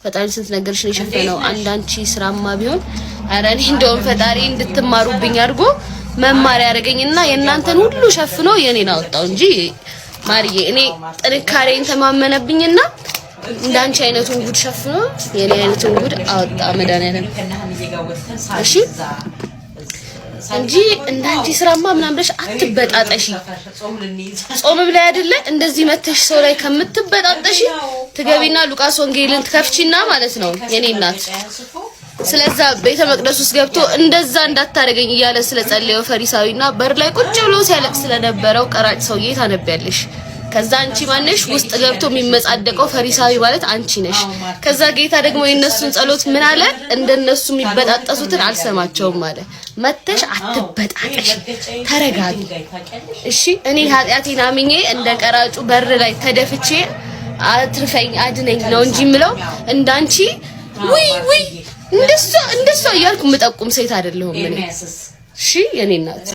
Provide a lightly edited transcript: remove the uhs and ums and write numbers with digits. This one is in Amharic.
ፈጣሪ ስንት ነገርሽ ነው የሸፈነው አንዳንቺ ስራማ ቢሆን አራኒ እንደውም ፈጣሪ እንድትማሩብኝ አድርጎ መማር ያደርገኝና የእናንተን ሁሉ ሸፍኖ የኔን አወጣው እንጂ ማርዬ እኔ ጥንካሬን ተማመነብኝና እንዳንቺ አይነቱን ጉድ ሸፍኖ የኔ አይነቱን ጉድ አወጣ መዳንያለም እሺ እንጂ እንዳንቺ ስራማ ምናምን ብለሽ አትበጣጠሺ ጾም ብለ አይደለ እንደዚህ መተሽ ሰው ላይ ከምትበጣጠሺ ትገቢና ሉቃስ ወንጌልን ትከፍቺና ማለት ነው የኔ እናት ስለዛ ቤተ መቅደስ ውስጥ ገብቶ እንደዛ እንዳታረገኝ ይያለ ስለጸለየው ፈሪሳዊና በር ላይ ቁጭ ብሎ ሲያለቅስ ስለነበረው ቀራጭ ሰውዬ ታነቢያለሽ ከዛ አንቺ ማነሽ ውስጥ ገብቶ የሚመጻደቀው ፈሪሳዊ ማለት አንቺ ነሽ ከዛ ጌታ ደግሞ የነሱን ጸሎት ምን አለ እንደነሱ የሚበጣጠሱትን አልሰማቸውም አለ መተሽ አትበጣጠሽ ተረጋጊ እሺ እኔ ኃጢአቴን አምኜ እንደ ቀራጩ በር ላይ ተደፍቼ አትርፈኝ አድነኝ ነው እንጂ ምለው እንዳንቺ ውይ እንደሷ እያልኩ መጠቁም ሴት አይደለሁም እኔ እሺ የኔ እናት